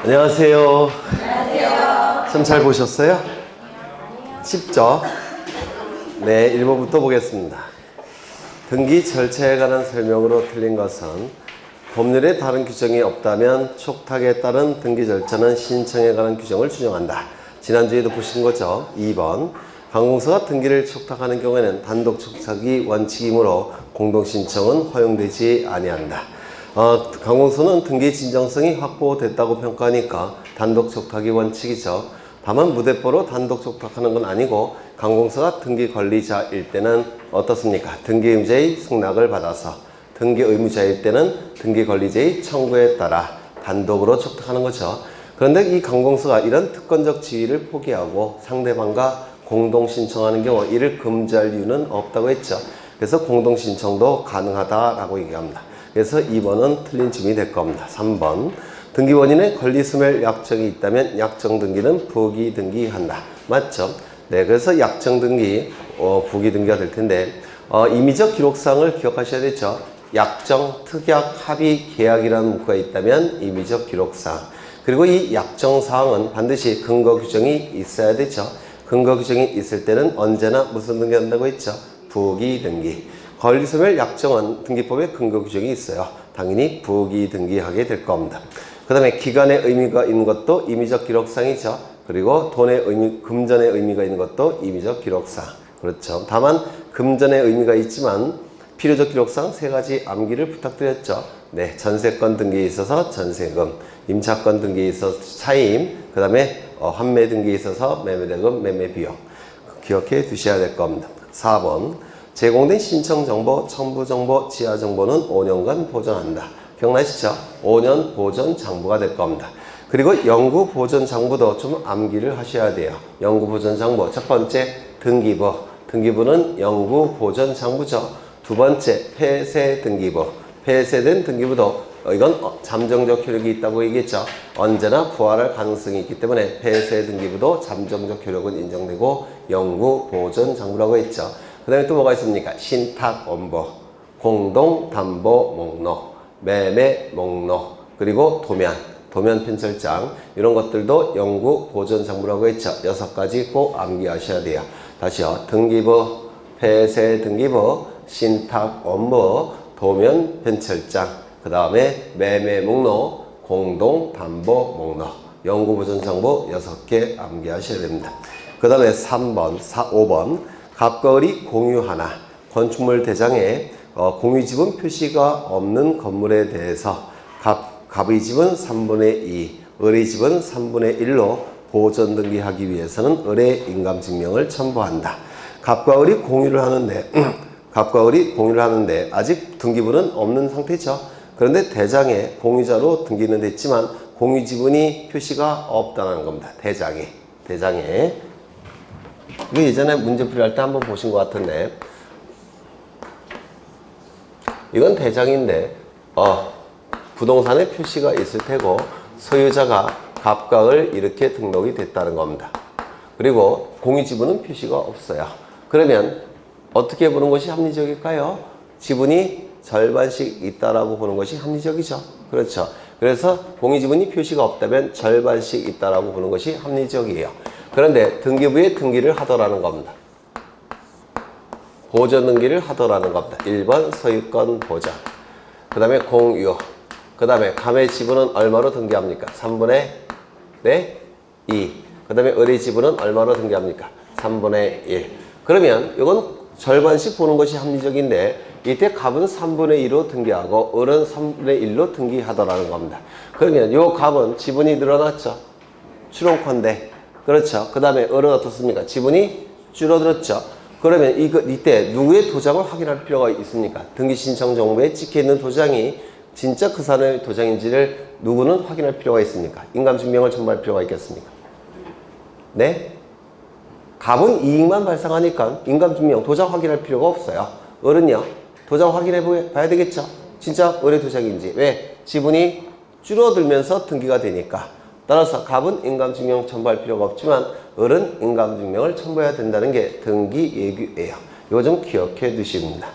안녕하세요. 안녕하세요. 시험 잘 보셨어요? 쉽죠? 네, 1번부터 보겠습니다. 등기 절차에 관한 설명으로 틀린 것은 법률에 다른 규정이 없다면 촉탁에 따른 등기 절차는 신청에 관한 규정을 준용한다. 지난주에도 보신 거죠? 2번. 관공서가 등기를 촉탁하는 경우에는 단독 촉탁이 원칙이므로 공동신청은 허용되지 아니한다. 관공서는 등기 진정성이 확보됐다고 평가하니까 단독 촉탁이 원칙이죠. 다만 무대뽀로 단독 촉탁하는 건 아니고 관공서가 등기 권리자일 때는 어떻습니까? 등기 의무자의 승낙을 받아서 등기 의무자일 때는 등기 권리자의 청구에 따라 단독으로 촉탁하는 거죠. 그런데 이 관공서가 이런 특권적 지위를 포기하고 상대방과 공동 신청하는 경우 이를 금지할 이유는 없다고 했죠. 그래서 공동 신청도 가능하다라고 얘기합니다. 그래서 2번은 틀린 질문이 될 겁니다. 3번. 등기 원인에 권리소멸 약정이 있다면 약정 등기는 부기 등기한다. 맞죠? 네, 그래서 약정 등기, 부기 등기가 될 텐데, 임의적 기록사항을 기억하셔야 되죠. 약정, 특약, 합의, 계약이라는 문구가 있다면 임의적 기록사항. 그리고 이 약정 사항은 반드시 근거 규정이 있어야 되죠. 근거 규정이 있을 때는 언제나 무슨 등기 한다고 했죠? 부기 등기. 권리소멸 약정은 등기법에 근거 규정이 있어요. 당연히 부기 등기하게 될 겁니다. 그 다음에 기간의 의미가 있는 것도 임의적 기록상이죠. 그리고 돈의 의미, 금전의 의미가 있는 것도 임의적 기록상. 그렇죠. 다만 금전의 의미가 있지만 필요적 기록상 세 가지 암기를 부탁드렸죠. 네, 전세권 등기에 있어서 전세금, 임차권 등기에 있어서 차임, 그 다음에 환매 등기에 있어서 매매대금, 매매비용. 기억해 두셔야 될 겁니다. 4번. 제공된 신청정보, 첨부정보, 지하정보는 5년간 보존한다. 기억나시죠? 5년 보존 장부가 될 겁니다. 그리고 영구 보존 장부도 좀 암기를 하셔야 돼요. 영구 보존 장부. 첫 번째, 등기부. 등기부는 영구 보존 장부죠. 두 번째, 폐쇄 등기부. 폐쇄된 등기부도 이건 잠정적 효력이 있다고 얘기했죠. 언제나 부활할 가능성이 있기 때문에 폐쇄 등기부도 잠정적 효력은 인정되고 영구 보존 장부라고 했죠. 그 다음에 또 뭐가 있습니까? 신탁 원보, 공동 담보 목록, 매매 목록, 그리고 도면 편철장, 이런 것들도 영구 보존 장부라고 했죠. 6가지 꼭 암기하셔야 돼요. 다시요. 등기부, 폐쇄 등기부, 신탁 원부, 도면 편철장, 그 다음에 매매 목록, 공동 담보 목록, 영구 보존 장부 6개 암기하셔야 됩니다. 그 다음에 3번, 5번. 갑과 을이 공유하나 건축물 대장에 공유지분 표시가 없는 건물에 대해서 갑의 집은 3분의 2, 을의 집은 3분의 1로 보존 등기하기 위해서는 을의 인감증명을 첨부한다. 갑과 을이 공유를 하는데 아직 등기부는 없는 상태죠. 그런데 대장에 공유자로 등기는 됐지만 공유지분이 표시가 없다는 겁니다. 대장에. 이거 예전에 문제풀이 할 때 한번 보신 것 같은데, 이건 대장인데 부동산에 표시가 있을 테고 소유자가 갑과 을 이렇게 등록이 됐다는 겁니다. 그리고 공유지분은 표시가 없어요. 그러면 어떻게 보는 것이 합리적일까요? 지분이 절반씩 있다라고 보는 것이 합리적이죠. 그렇죠. 그래서 공유지분이 표시가 없다면 절반씩 있다라고 보는 것이 합리적이에요. 그런데 등기부에 등기를 하더라는 겁니다. 보존 등기를 하더라는 겁니다. 1번 소유권 보존. 그 다음에 공유. 그 다음에 갑의 지분은 얼마로 등기합니까? 3분의 2. 그 다음에 을의 지분은 얼마로 등기합니까? 3분의 1. 그러면 이건 절반씩 보는 것이 합리적인데 이때 갑은 3분의 2로 등기하고 을은 3분의 1로 등기하더라는 겁니다. 그러면 이 갑은 지분이 늘어났죠. 추론컨대. 그렇죠. 그 다음에 을은 어떻습니까? 지분이 줄어들었죠. 그러면 이때 누구의 도장을 확인할 필요가 있습니까? 등기 신청 정보에 찍혀 있는 도장이 진짜 그 사람의 도장인지를 누구는 확인할 필요가 있습니까? 인감증명을 첨부할 필요가 있겠습니까? 네? 갑은 이익만 발생하니까 인감증명, 도장 확인할 필요가 없어요. 을은요? 도장 확인해 봐야 되겠죠? 진짜 을의 도장인지. 왜? 지분이 줄어들면서 등기가 되니까. 따라서 갑은 인감증명 첨부할 필요가 없지만 을은 인감증명을 첨부해야 된다는 게 등기 예규예요. 이거 좀 기억해 두십니다.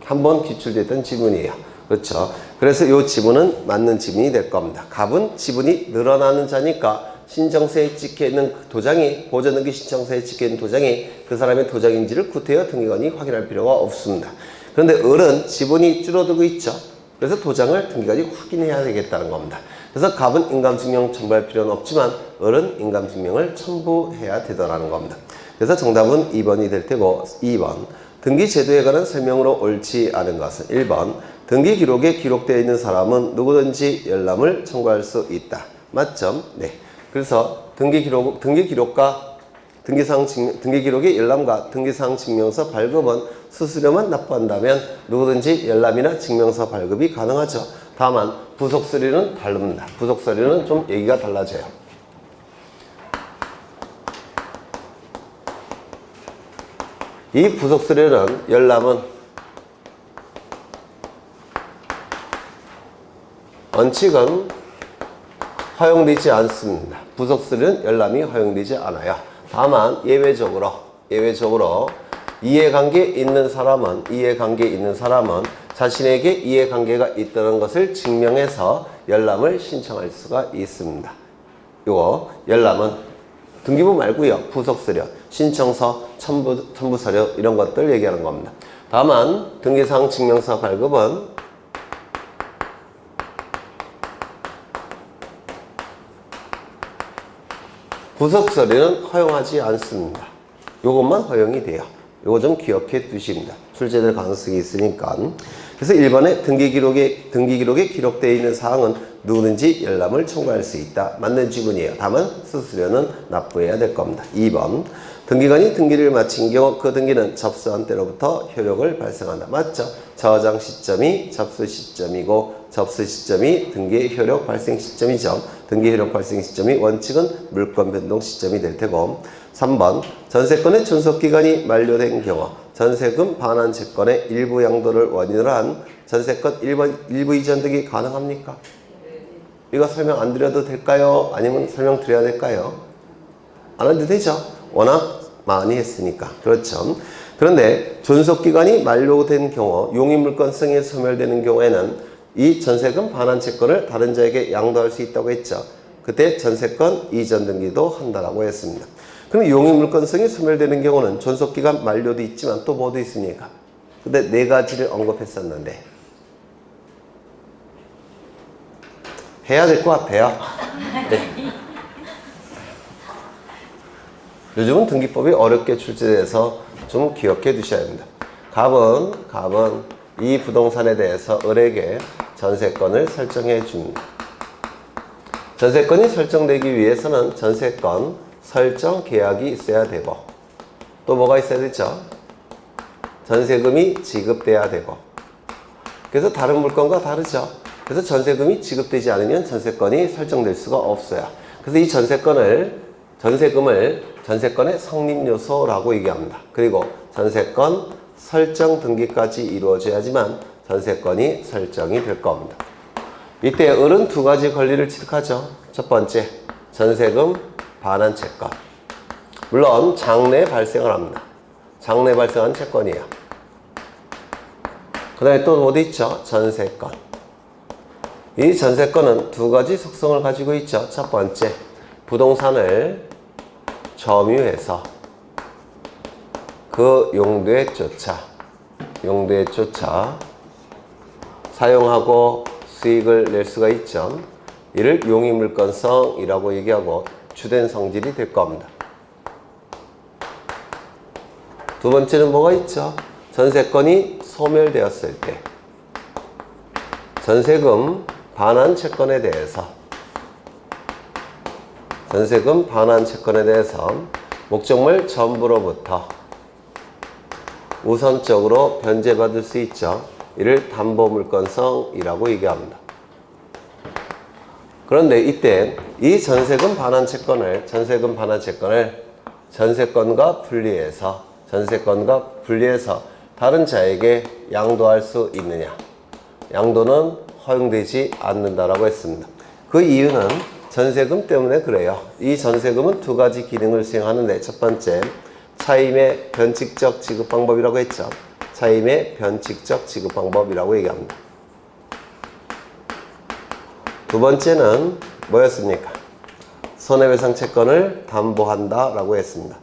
한번 기출됐던 지문이에요. 그렇죠. 그래서 이 지분은 맞는 지분이 될 겁니다. 갑은 지분이 늘어나는 자니까 신청서에 찍혀있는 도장이, 보존등기 신청서에 찍혀있는 도장이 그 사람의 도장인지를 구태여 등기관이 확인할 필요가 없습니다. 그런데 을은 지분이 줄어들고 있죠. 그래서 도장을 등기관이 확인해야 되겠다는 겁니다. 그래서 갑은 인감증명 첨부할 필요는 없지만 을은 인감증명을 첨부해야 되더라는 겁니다. 그래서 정답은 2번이 될 테고 2번 등기제도에 관한 설명으로 옳지 않은 것은 1번 등기기록에 기록되어 있는 사람은 누구든지 열람을 청구할 수 있다. 맞죠? 네. 그래서 등기기록과 등기기록의 열람과 등기사항 증명서 발급은 수수료만 납부한다면 누구든지 열람이나 증명서 발급이 가능하죠. 다만 부속서류는 다릅니다. 부속서류는 좀 얘기가 달라져요. 이 부속서류는 열람은 원칙은 허용되지 않습니다. 부속서류는 열람이 허용되지 않아요. 다만 예외적으로 이해관계 있는 사람은 자신에게 이해관계가 있다는 것을 증명해서 열람을 신청할 수가 있습니다. 요거 열람은 등기부 말고요. 부속서류, 신청서, 첨부서류 이런 것들 얘기하는 겁니다. 다만 등기사항 증명서 발급은 부속서류는 허용하지 않습니다. 요것만 허용이 돼요. 요거 좀 기억해 두십니다. 출제될 가능성이 있으니까. 그래서 1번에 등기기록에 기록되어 있는 사항은 누구든지 열람을 청구할 수 있다. 맞는 지분이에요. 다만 수수료는 납부해야 될 겁니다. 2번 등기관이 등기를 마친 경우 그 등기는 접수한 때로부터 효력을 발생한다. 맞죠? 저장 시점이 접수 시점이고 접수 시점이 등기의 효력 발생 시점이죠. 등기 효력 발생 시점이 원칙은 물권 변동 시점이 될 테고 3번 전세권의 존속기간이 만료된 경우 전세금 반환 채권의 일부 양도를 원인으로 한 전세권 일부 이전 등이 가능합니까? 이거 설명 안 드려도 될까요? 아니면 설명 드려야 될까요? 안 해도 되죠. 워낙 많이 했으니까. 그렇죠. 그런데 존속기간이 만료된 경우 용의물권성이 소멸되는 경우에는 이 전세금 반환 채권을 다른 자에게 양도할 수 있다고 했죠. 그때 전세권 이전 등기도 한다라고 했습니다. 그럼 용의물권성이 소멸되는 경우는 존속기간 만료도 있지만 또 뭐도 있습니까? 근데 네 가지를 언급했었는데 해야 될 것 같아요. 네. 요즘은 등기법이 어렵게 출제돼서 좀 기억해 두셔야 합니다. 갑은 이 부동산에 대해서 을에게 전세권을 설정해 줍니다. 전세권이 설정되기 위해서는 전세권 설정 계약이 있어야 되고 또 뭐가 있어야 되죠? 전세금이 지급돼야 되고 그래서 다른 물건과 다르죠. 그래서 전세금이 지급되지 않으면 전세권이 설정될 수가 없어요. 그래서 이 전세금을 전세권의 성립요소라고 얘기합니다. 그리고 전세권 설정 등기까지 이루어져야지만 전세권이 설정이 될 겁니다. 이때 을은 두 가지 권리를 취득하죠. 첫 번째, 전세금 반환 채권. 물론 장래 발생을 합니다. 장래 발생한 채권이에요. 그 다음에 또 어디 있죠? 전세권. 이 전세권은 두 가지 속성을 가지고 있죠. 첫 번째, 부동산을 점유해서 그 용도에 쫓아 사용하고 수익을 낼 수가 있죠. 이를 용의물권성이라고 얘기하고 주된 성질이 될 겁니다. 두 번째는 뭐가 있죠? 전세권이 소멸되었을 때 전세금 반환 채권에 대해서 목적물 전부로부터 우선적으로 변제받을 수 있죠. 이를 담보물권성이라고 얘기합니다. 그런데 이때 이 전세금 반환 채권을 전세권과 분리해서 다른 자에게 양도할 수 있느냐? 양도는 허용되지 않는다라고 했습니다. 그 이유는 전세금 때문에 그래요. 이 전세금은 두 가지 기능을 수행하는데 첫 번째, 차임의 변칙적 지급 방법이라고 했죠. 차임의 변칙적 지급 방법이라고 얘기합니다. 두 번째는 뭐였습니까? 손해배상 채권을 담보한다 라고 했습니다.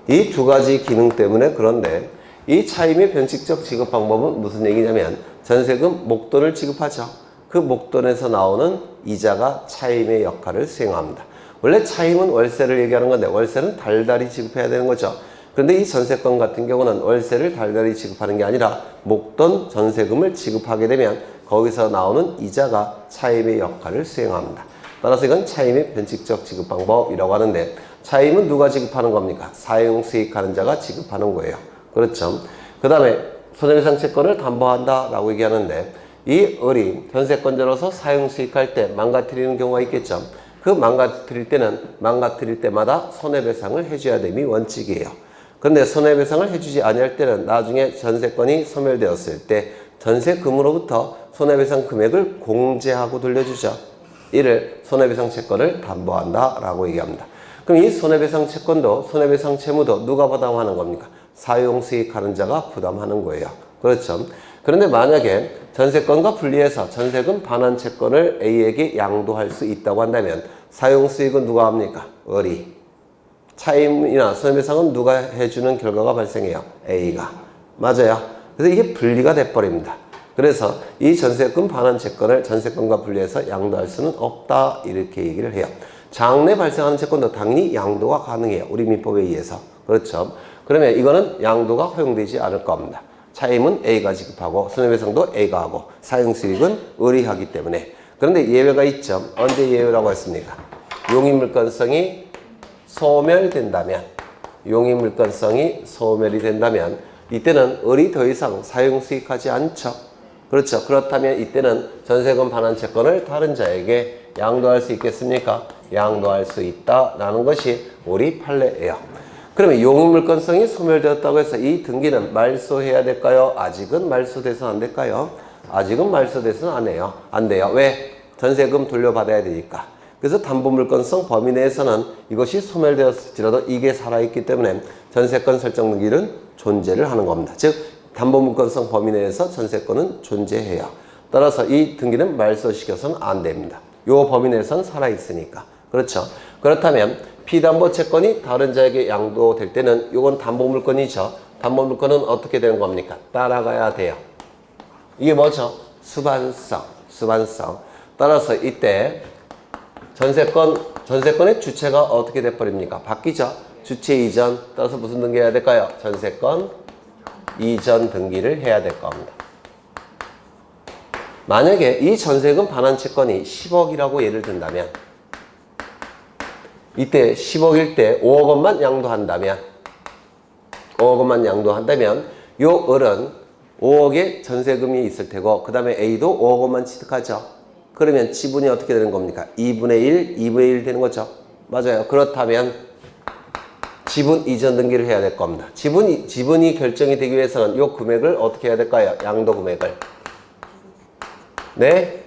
이 두 가지 기능 때문에 그런데 이 차임의 변칙적 지급 방법은 무슨 얘기냐면 전세금 목돈을 지급하죠. 그 목돈에서 나오는 이자가 차임의 역할을 수행합니다. 원래 차임은 월세를 얘기하는 건데 월세는 달달이 지급해야 되는 거죠. 그런데 이 전세권 같은 경우는 월세를 달달이 지급하는 게 아니라 목돈 전세금을 지급하게 되면 거기서 나오는 이자가 차임의 역할을 수행합니다. 따라서 이건 차임의 변칙적 지급 방법이라고 하는데 차임은 누가 지급하는 겁니까? 사용수익하는 자가 지급하는 거예요. 그렇죠. 그 다음에 손해배상 채권을 담보한다 라고 얘기하는데 이 을이 전세권자로서 사용수익할 때 망가뜨리는 경우가 있겠죠. 그 망가뜨릴 때는 망가뜨릴 때마다 손해배상을 해줘야 됨이 원칙이에요. 그런데 손해배상을 해주지 아니할 때는 나중에 전세권이 소멸되었을 때 전세금으로부터 손해배상 금액을 공제하고 돌려주죠. 이를 손해배상 채권을 담보한다 라고 얘기합니다. 그럼 이 손해배상 채권도 손해배상 채무도 누가 부담하는 겁니까? 사용수익하는 자가 부담하는 거예요. 그렇죠. 그런데 만약에 전세권과 분리해서 전세금 반환 채권을 A에게 양도할 수 있다고 한다면 사용수익은 누가 합니까? 을이. 차임이나 손해배상은 누가 해주는 결과가 발생해요? A가. 맞아요. 그래서 이게 분리가 돼버립니다. 그래서 이 전세금 반환 채권을 전세권과 분리해서 양도할 수는 없다 이렇게 얘기를 해요. 장래 발생하는 채권도 당연히 양도가 가능해요. 우리 민법에 의해서. 그렇죠. 그러면 이거는 양도가 허용되지 않을 겁니다. 차임은 A가 지급하고 손해배상도 A가 하고 사용수익은 을이 하기 때문에. 그런데 예외가 있죠. 언제 예외라고 했습니까? 용의물권성이 소멸된다면 용의물권성이 소멸이 된다면 이때는 을이 더 이상 사용수익하지 않죠. 그렇죠. 그렇다면 이때는 전세금 반환 채권을 다른 자에게 양도할 수 있겠습니까? 양도할 수 있다라는 것이 우리 판례예요. 그러면 용의물권성이 소멸되었다고 해서 이 등기는 말소해야 될까요? 아직은 말소돼서 안 될까요? 아직은 말소돼서는 안 해요. 안 돼요. 왜? 전세금 돌려받아야 되니까. 그래서 담보물권성 범위 내에서는 이것이 소멸되었을지라도 이게 살아있기 때문에 전세권 설정 등기는 존재를 하는 겁니다. 즉 담보물권성 범위 내에서 전세권은 존재해요. 따라서 이 등기는 말소시켜서는 안 됩니다. 이 범위 내에서는 살아있으니까. 그렇죠. 그렇다면 피담보 채권이 다른 자에게 양도될 때는 이건 담보물권이죠. 담보물권은 어떻게 되는 겁니까? 따라가야 돼요. 이게 뭐죠? 수반성. 따라서 이때 전세권의 주체가 어떻게 돼버립니까? 바뀌죠. 주체 이전. 따라서 무슨 등기 해야 될까요? 전세권 이전 등기를 해야 될 겁니다. 만약에 이 전세금 반환 채권이 10억이라고 예를 든다면 이때 10억일 때 5억 원만 양도한다면 요 을은 5억의 전세금이 있을 테고 그 다음에 A도 5억 원만 취득하죠. 그러면 지분이 어떻게 되는 겁니까? 2분의 1, 2분의 1 되는 거죠. 맞아요. 그렇다면 지분 이전 등기를 해야 될 겁니다. 지분이 결정이 되기 위해서는 이 금액을 어떻게 해야 될까요? 양도 금액을. 네?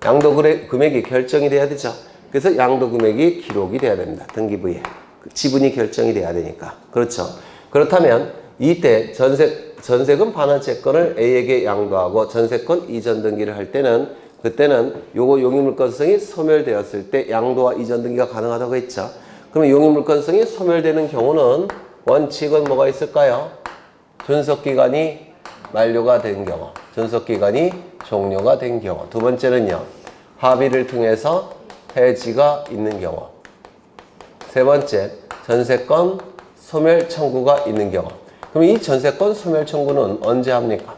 양도 금액이 결정이 돼야 되죠. 그래서 양도 금액이 기록이 돼야 됩니다. 등기부에. 지분이 결정이 돼야 되니까. 그렇죠. 그렇다면 이때 전세금 반환 채권을 A에게 양도하고 전세권 이전 등기를 할 때는 그때는 요거 용의물권성이 소멸되었을 때 양도와 이전 등기가 가능하다고 했죠. 그러면 용의물권성이 소멸되는 경우는 원칙은 뭐가 있을까요? 존속기간이 만료가 된 경우, 존속기간이 종료가 된 경우. 두 번째는요, 합의를 통해서 해지가 있는 경우. 세 번째, 전세권 소멸 청구가 있는 경우. 그럼 이 전세권 소멸 청구는 언제 합니까?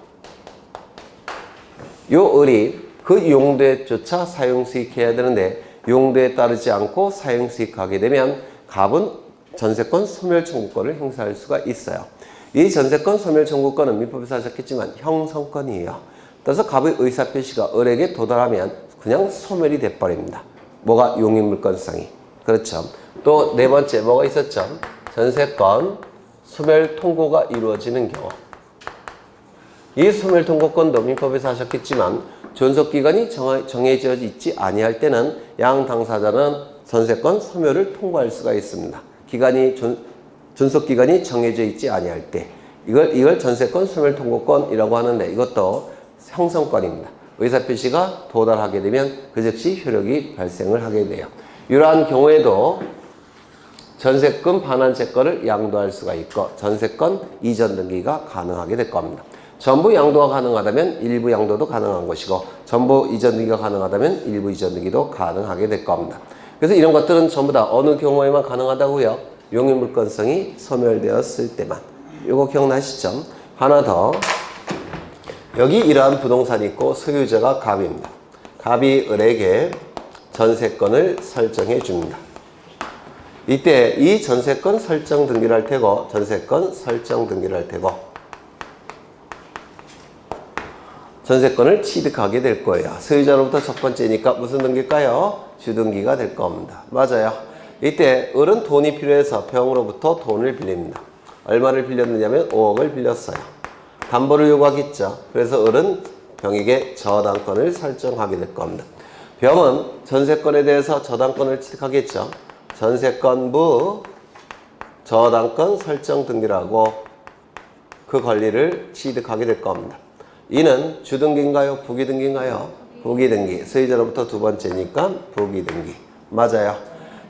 요 을이 그 용도에조차 사용수익해야 되는데 용도에 따르지 않고 사용수익하게 되면 갑은 전세권 소멸청구권을 행사할 수가 있어요. 이 전세권 소멸청구권은 민법에서 하셨겠지만 형성권이에요. 따라서 갑의 의사표시가 을에게 도달하면 그냥 소멸이 돼버립니다. 뭐가? 용의물권성이. 그렇죠. 또 네 번째 뭐가 있었죠? 전세권 소멸통고가 이루어지는 경우. 이 소멸통고권도 민법에서 하셨겠지만 존속기간이 정해져 있지 아니할 때는 양 당사자는 전세권 소멸을 통고할 수가 있습니다. 존속기간이 정해져 있지 아니할 때 이걸 전세권 소멸통보권이라고 하는데 이것도 형성권입니다. 의사표시가 도달하게 되면 그 즉시 효력이 발생을 하게 돼요. 이러한 경우에도 전세권 반환 채권을 양도할 수가 있고 전세권 이전 등기가 가능하게 될 겁니다. 전부 양도가 가능하다면 일부 양도도 가능한 것이고 전부 이전 등기가 가능하다면 일부 이전 등기도 가능하게 될 겁니다. 그래서 이런 것들은 전부 다 어느 경우에만 가능하다고요? 용의물권성이 소멸되었을 때만. 이거 기억나시죠? 하나 더. 여기 이러한 부동산이 있고 소유자가 갑입니다. 갑이 을에게 전세권을 설정해 줍니다. 이때 이 전세권 설정 등기를 할 테고 전세권 설정 등기를 할 테고 전세권을 취득하게 될 거예요. 소유자로부터 첫 번째니까 무슨 등기일까요? 주등기가 될 겁니다. 맞아요. 이때 을은 돈이 필요해서 병으로부터 돈을 빌립니다. 얼마를 빌렸느냐면 5억을 빌렸어요. 담보를 요구하겠죠. 그래서 을은 병에게 저당권을 설정하게 될 겁니다. 병은 전세권에 대해서 저당권을 취득하겠죠. 전세권부 저당권 설정 등기라고 그 권리를 취득하게 될 겁니다. 이는 주등기인가요? 부기등기인가요? 부기등기. 소유자로부터 두 번째니까 부기등기. 맞아요.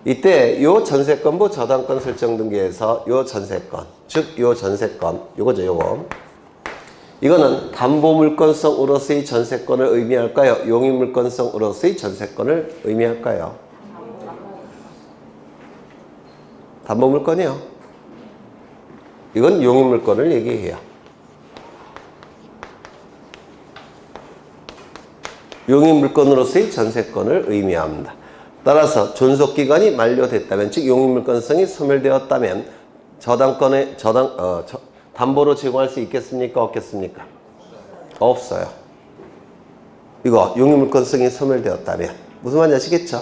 이때 요 전세권부 저당권 설정 등기에서 요 전세권, 즉 요 전세권, 요거죠, 요거. 이거는 담보물권성으로서의 전세권을 의미할까요? 용의물권성으로서의 전세권을 의미할까요? 담보물권이요. 이건 용의물권을 얘기해요. 용의물권으로서의 전세권을 의미합니다. 따라서 존속기간이 만료됐다면, 즉 용의물권성이 소멸되었다면 담보로 제공할 수 있겠습니까? 없겠습니까? 없어요. 이거 용의물권성이 소멸되었다면 무슨 말인지 아시겠죠?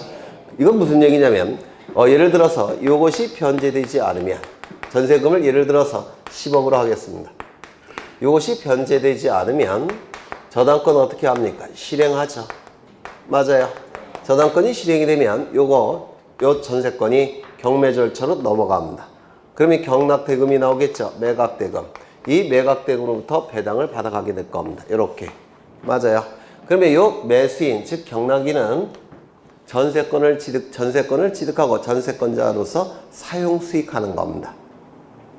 이건 무슨 얘기냐면 예를 들어서 이것이 변제되지 않으면 전세금을 예를 들어서 10억으로 하겠습니다. 이것이 변제되지 않으면 저당권 어떻게 합니까? 실행하죠. 맞아요. 저당권이 실행이 되면 요 전세권이 경매 절차로 넘어갑니다. 그러면 경락대금이 나오겠죠. 매각대금. 이 매각대금으로부터 배당을 받아가게 될 겁니다. 이렇게. 맞아요. 그러면 요 매수인, 즉 경락인은 전세권을 취득하고 전세권자로서 사용수익하는 겁니다.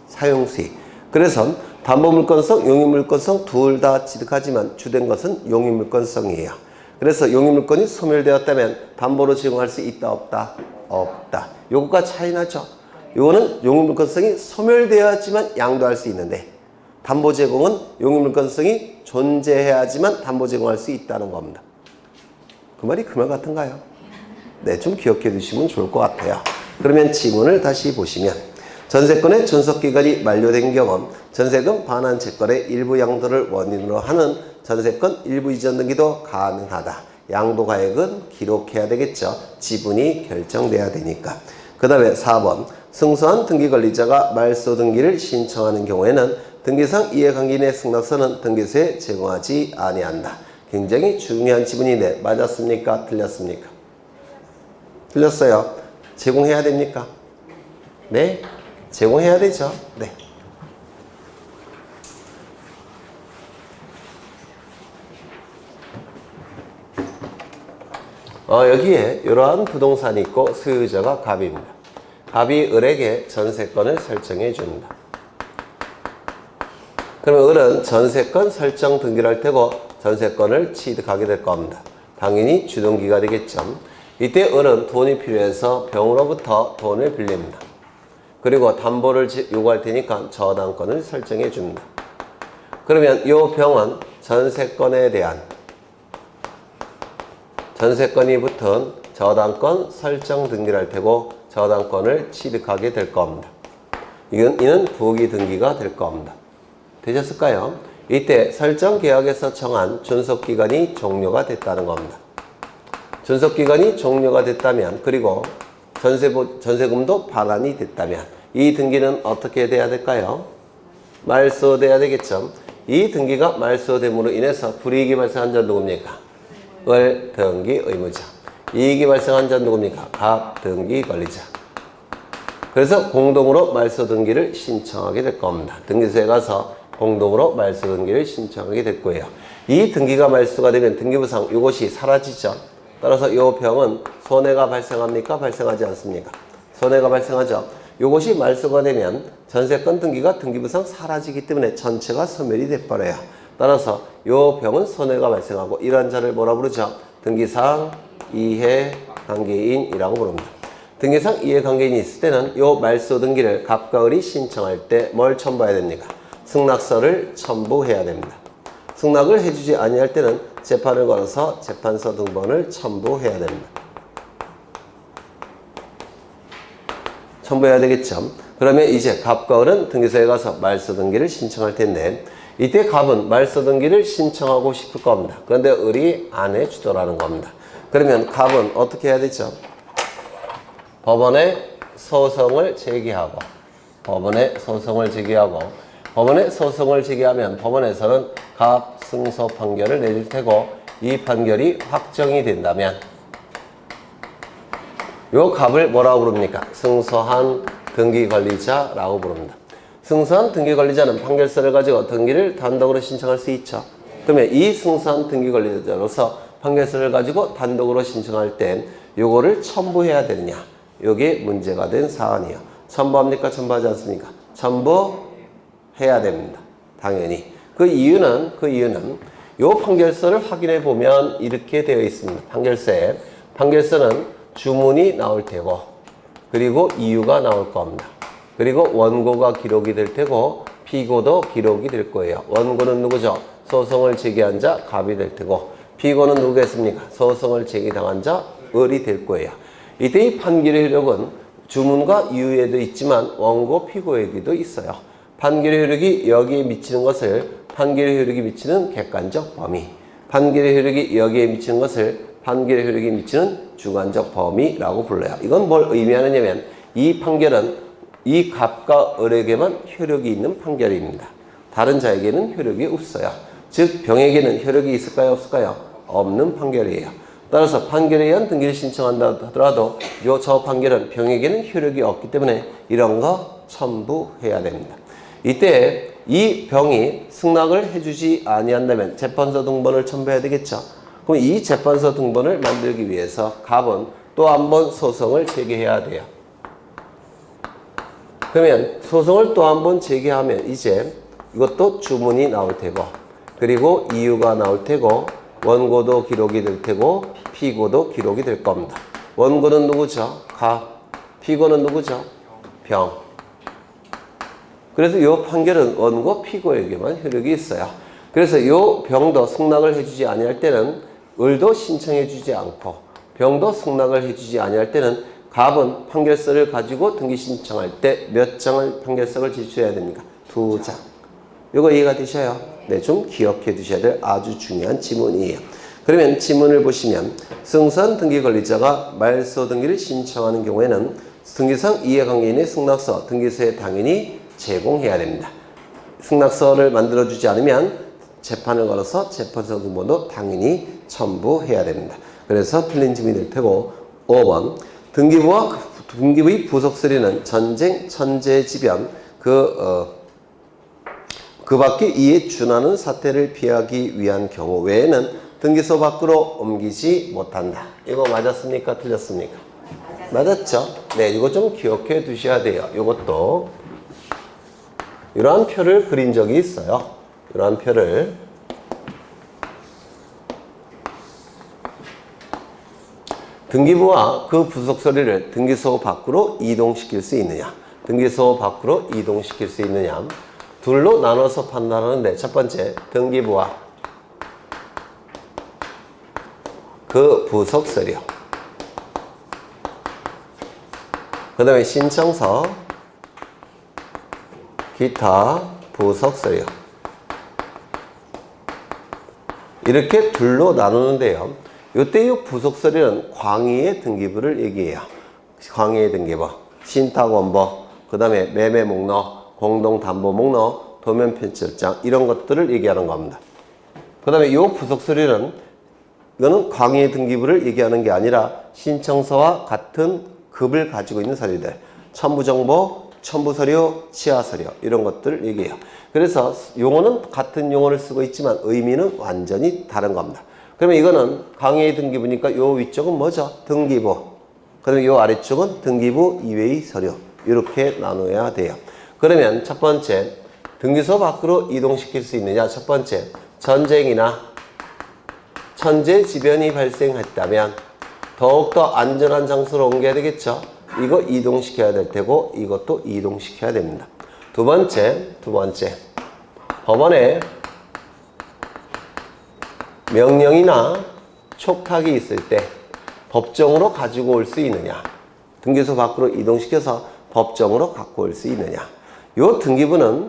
사용수익. 그래서 담보물권성, 용의물권성 둘 다 취득하지만 주된 것은 용의물권성이에요. 그래서 용의물권이 소멸되었다면 담보로 제공할 수 있다, 없다? 없다. 요것과 차이 나죠. 요거는 용의물권성이 소멸되어야지만 양도할 수 있는데 담보 제공은 용의물권성이 존재해야지만 담보 제공할 수 있다는 겁니다. 그 말이 그 말 같은가요? 네, 좀 기억해 두시면 좋을 것 같아요. 그러면 지문을 다시 보시면 전세권의 존속기간이 만료된 경우 전세금 반환 채권의 일부 양도를 원인으로 하는 전세권 일부 이전 등기도 가능하다. 양도 가액은 기록해야 되겠죠. 지분이 결정돼야 되니까. 그 다음에 4번 승소한 등기 권리자가 말소 등기를 신청하는 경우에는 등기상 이해관계 내 승낙서는 등기소에 제공하지 아니한다. 굉장히 중요한 지분인데 맞았습니까? 틀렸습니까? 틀렸어요. 제공해야 됩니까? 네. 제공해야 되죠. 네. 여기에 이러한 부동산이 있고 소유자가 갑입니다. 갑이 을에게 전세권을 설정해 줍니다. 그러면 을은 전세권 설정 등기를 할 테고 전세권을 취득하게 될 겁니다. 당연히 주등기가 되겠죠. 이때 을은 돈이 필요해서 병으로부터 돈을 빌립니다. 그리고 담보를 요구할 테니까 저당권을 설정해 줍니다. 그러면 이 병은 전세권에 대한 전세권이 붙은 저당권 설정 등기를 할 테고 저당권을 취득하게 될 겁니다. 이는 부기 등기가 될 겁니다. 되셨을까요? 이때 설정 계약에서 정한 존속기간이 종료가 됐다는 겁니다. 존속기간이 종료가 됐다면 그리고 전세금도 반환이 됐다면 이 등기는 어떻게 돼야 될까요? 말소돼야 되겠죠. 이 등기가 말소됨으로 인해서 불이익이 발생한 자는 누굽니까? 을 등기 의무자. 이익이 발생한 자는 누굽니까? 갑 등기 권리자. 그래서 공동으로 말소 등기를 신청하게 될 겁니다. 등기소에 가서 공동으로 말소 등기를 신청하게 될 거예요. 이 등기가 말소가 되면 등기부상 이것이 사라지죠. 따라서 이 병은 손해가 발생합니까? 발생하지 않습니까? 손해가 발생하죠. 이것이 말소가 되면 전세권 등기가 등기부상 사라지기 때문에 전체가 소멸이 돼버려요. 따라서 이 병은 손해가 발생하고 이러한 자를 뭐라 부르죠? 등기상 이해관계인이라고 부릅니다. 등기상 이해관계인이 있을 때는 이 말소 등기를 갑과 을이 신청할 때 뭘 첨부해야 됩니까? 승낙서를 첨부해야 됩니다. 승낙을 해주지 아니할 때는 재판을 걸어서 재판서 등본을 첨부해야 됩니다. 첨부해야 되겠죠. 그러면 이제 갑과 을은 등기소에 가서 말소 등기를 신청할 텐데 이때 갑은 말소 등기를 신청하고 싶을 겁니다. 그런데 을이 안 해주더라는 겁니다. 그러면 갑은 어떻게 해야 되죠? 법원에 소송을 제기하고 법원에 소송을 제기하면 법원에서는 갑 승소 판결을 내릴 테고 이 판결이 확정이 된다면 요 갑을 뭐라고 부릅니까? 승소한 등기관리자라고 부릅니다. 승소한 등기관리자는 판결서를 가지고 등기를 단독으로 신청할 수 있죠. 그러면 이 승소한 등기관리자로서 판결서를 가지고 단독으로 신청할 땐 요거를 첨부해야 되느냐? 요게 문제가 된 사안이에요. 첨부합니까? 첨부하지 않습니까? 첨부해야 됩니다. 당연히. 그 이유는 요 판결서를 확인해 보면 이렇게 되어 있습니다. 판결서는 주문이 나올 테고 그리고 이유가 나올 겁니다. 그리고 원고가 기록이 될 테고 피고도 기록이 될 거예요. 원고는 누구죠? 소송을 제기한 자 갑이 될 테고 피고는 누구겠습니까? 소송을 제기당한 자 을이 될 거예요. 이때 이 판결의 효력은 주문과 이유에도 있지만 원고 피고에게도 있어요. 판결의 효력이 여기에 미치는 것을 판결의 효력이 미치는 객관적 범위, 판결의 효력이 여기에 미치는 것을 판결의 효력이 미치는 주관적 범위라고 불러요. 이건 뭘 의미하느냐면 이 판결은 이 갑과 을에게만 효력이 있는 판결입니다. 다른 자에게는 효력이 없어요. 즉 병에게는 효력이 있을까요? 없을까요? 없는 판결이에요. 따라서 판결에 의한 등기를 신청한다 하더라도 저 판결은 병에게는 효력이 없기 때문에 이런 거 첨부해야 됩니다. 이때 이 병이 승낙을 해주지 아니한다면 재판서 등본을 첨부해야 되겠죠. 그럼 이 재판서 등본을 만들기 위해서 갑은 또 한 번 소송을 제기해야 돼요. 그러면 소송을 또 한 번 제기하면 이제 이것도 주문이 나올 테고 그리고 이유가 나올 테고 원고도 기록이 될 테고 피고도 기록이 될 겁니다. 원고는 누구죠? 갑. 피고는 누구죠? 병. 그래서 이 판결은 원고 피고에게만 효력이 있어요. 그래서 이 병도 승낙을 해주지 아니할 때는 을도 신청해주지 않고 병도 승낙을 해주지 아니할 때는 갑은 판결서를 가지고 등기 신청할 때 몇 장을 판결서를 제출해야 됩니까? 2장. 이거 이해가 되셔요? 네, 좀 기억해 두셔야 될 아주 중요한 지문이에요. 그러면 지문을 보시면 승소한 등기 권리자가 말소 등기를 신청하는 경우에는 등기상 이해관계인의 승낙서 등기소에 당연히 제공해야 됩니다. 승낙서를 만들어주지 않으면 재판을 걸어서 재판서 등본도 당연히 첨부해야 됩니다. 그래서 틀린 지문이 될 테고 5번 등기부와 등기부의 부속서류는 전쟁, 천재지변 그 밖에 이에 준하는 사태를 피하기 위한 경우 외에는 등기소 밖으로 옮기지 못한다. 이거 맞았습니까? 틀렸습니까? 맞았죠? 네, 이거 좀 기억해 두셔야 돼요. 이것도 이러한 표를 그린 적이 있어요. 이러한 표를 등기부와 그 부속서류를 등기소 밖으로 이동시킬 수 있느냐? 등기소 밖으로 이동시킬 수 있느냐? 둘로 나눠서 판단하는데 첫 번째 등기부와 그 부속서류 그 다음에 신청서 기타 부속서류 이렇게 둘로 나누는데요. 이때 이 부속서류는 광의의 등기부를 얘기해요. 광의의 등기부, 신탁원부, 그 다음에 매매 목록, 공동담보 목록, 도면편집장 이런 것들을 얘기하는 겁니다. 그 다음에 이 부속서류는 이거는 광의의 등기부를 얘기하는 게 아니라 신청서와 같은 급을 가지고 있는 서류들, 첨부정보, 첨부서류, 치하서류 이런 것들 얘기해요. 그래서 용어는 같은 용어를 쓰고 있지만 의미는 완전히 다른 겁니다. 그러면 이거는 강의의 등기부니까 요 위쪽은 뭐죠? 등기부. 그러면 요 아래쪽은 등기부 이외의 서류. 이렇게 나눠야 돼요. 그러면 첫 번째, 등기소 밖으로 이동시킬 수 있느냐? 첫 번째, 전쟁이나 천재지변이 발생했다면 더욱더 안전한 장소로 옮겨야 되겠죠? 이거 이동시켜야 될 테고 이것도 이동시켜야 됩니다. 두 번째, 법원에 명령이나 촉탁이 있을 때 법정으로 가지고 올 수 있느냐? 등기소 밖으로 이동시켜서 법정으로 갖고 올 수 있느냐? 요 등기부는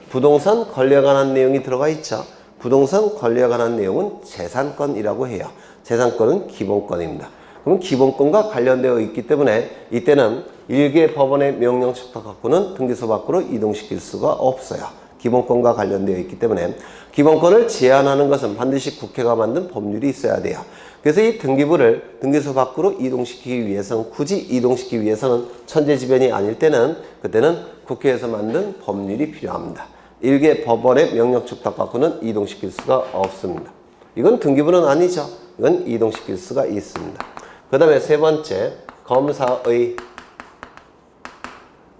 부동산 권리에 관한 내용이 들어가 있죠. 부동산 권리에 관한 내용은 재산권이라고 해요. 재산권은 기본권입니다. 그럼 기본권과 관련되어 있기 때문에 이때는 일개 법원의 명령 촉탁 갖고는 등기소 밖으로 이동시킬 수가 없어요. 기본권과 관련되어 있기 때문에 기본권을 제한하는 것은 반드시 국회가 만든 법률이 있어야 돼요. 그래서 이 등기부를 등기소 밖으로 이동시키기 위해서는 굳이 이동시키기 위해서는 천재지변이 아닐 때는 그때는 국회에서 만든 법률이 필요합니다. 일개 법원의 명령 촉탁 갖고는 이동시킬 수가 없습니다. 이건 등기부는 아니죠. 이건 이동시킬 수가 있습니다. 그 다음에 세 번째, 검사의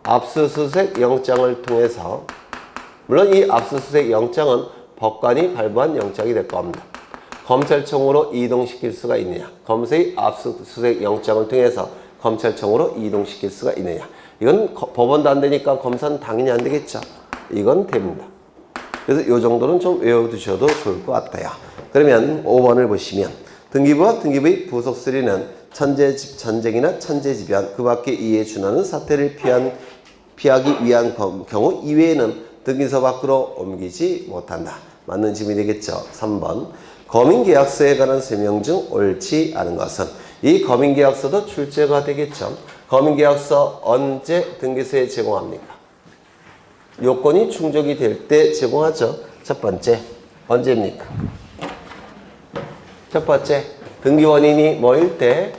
압수수색 영장을 통해서, 물론 이 압수수색 영장은 법관이 발부한 영장이 될 겁니다. 검찰청으로 이동시킬 수가 있느냐? 검사의 압수수색 영장을 통해서 검찰청으로 이동시킬 수가 있느냐? 이건 법원도 안 되니까 검사는 당연히 안 되겠죠. 이건 됩니다. 그래서 이 정도는 좀 외워두셔도 좋을 것 같아요. 그러면 5번을 보시면 등기부와 등기부의 부속 수리는 전쟁이나 천재지변 그 밖에 이에 준하는 사태를 피하기 위한 경우 이외에는 등기소 밖으로 옮기지 못한다. 맞는 질문이 되겠죠. 3번 거민계약서에 관한 설명 중 옳지 않은 것은, 이 거민계약서도 출제가 되겠죠. 거민계약서 언제 등기소에 제공합니까? 요건이 충족이 될 때 제공하죠. 첫 번째, 언제입니까? 첫 번째, 등기원인이 뭐일 때?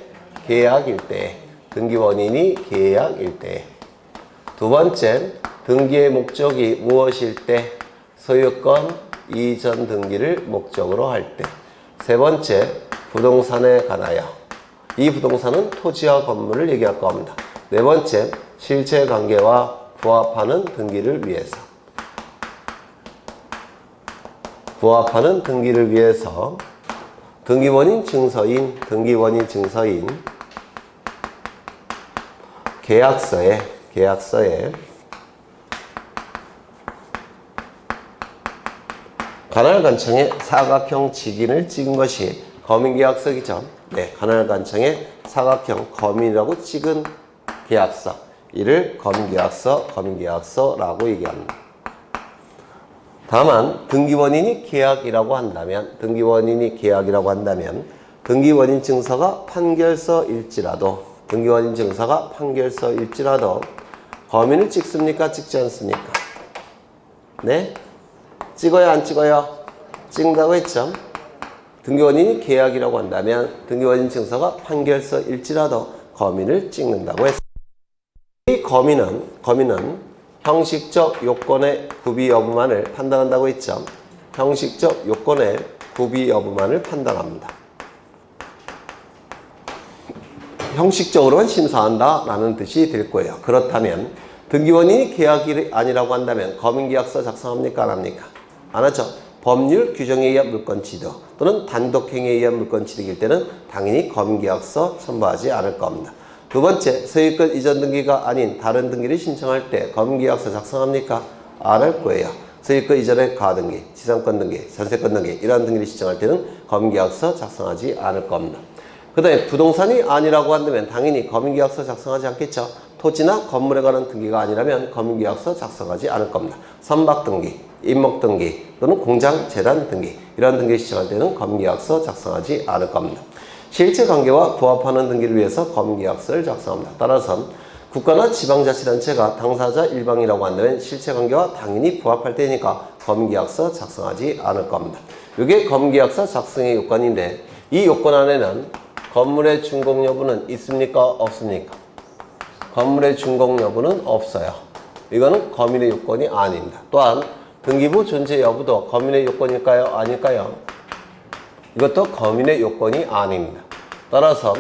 계약일 때. 등기원인이 계약일 때. 두 번째, 등기의 목적이 무엇일 때? 소유권 이전 등기를 목적으로 할 때. 세 번째, 부동산에 관하여. 이 부동산은 토지와 건물을 얘기할 겁니다. 네 번째, 실체관계와 부합하는 등기를 위해서. 부합하는 등기를 위해서 등기원인 증서인, 계약서에 관할관청에 사각형 직인을 찍은 것이 거민계약서이죠. 네, 관할관청에 사각형 거민이라고 찍은 계약서, 이를 거민계약서라고 얘기합니다. 다만 등기원인이 계약이라고 한다면 등기원인 증서가 판결서일지라도 거민을 찍습니까? 찍지 않습니까? 네? 찍어요? 안 찍어요? 찍는다고 했죠. 등기원인이 계약이라고 한다면 등기원인 증서가 판결서일지라도 거민을 찍는다고 했습니다. 이 거민은 형식적 요건의 구비 여부만을 판단한다고 했죠. 형식적 요건의 구비 여부만을 판단합니다. 형식적으로만 심사한다라는 뜻이 될 거예요. 그렇다면 등기원인이 계약이 아니라고 한다면 거민계약서 작성합니까? 안 합니까? 안 하죠. 법률 규정에 의한 물권 취득 또는 단독행위에 의한 물권 취득일 때는 당연히 거민계약서 첨부하지 않을 겁니다. 두 번째, 소유권 이전 등기가 아닌 다른 등기를 신청할 때 거민계약서 작성합니까? 안 할 거예요. 소유권 이전의 가등기, 지상권 등기, 전세권 등기 이러한 등기를 신청할 때는 거민계약서 작성하지 않을 겁니다. 그 다음에 부동산이 아니라고 한다면 당연히 거민계약서 작성하지 않겠죠. 토지나 건물에 관한 등기가 아니라면 거민계약서 작성하지 않을 겁니다. 선박등기, 임목등기 또는 공장, 재단 등기 이러한 등기를 신청할 때는 거민계약서 작성하지 않을 겁니다. 실체관계와 부합하는 등기를 위해서 거민계약서를 작성합니다. 따라서 국가나 지방자치단체가 당사자 일방이라고 한다면 실체관계와 당연히 부합할 때니까 거민계약서 작성하지 않을 겁니다. 이게 거민계약서 작성의 요건인데 이 요건 안에는 건물의 준공 여부는 있습니까? 없습니까? 건물의 준공 여부는 없어요. 이거는 거민의 요건이 아닙니다. 또한 등기부 존재 여부도 거민의 요건일까요? 아닐까요? 이것도 거민의 요건이 아닙니다. 따라서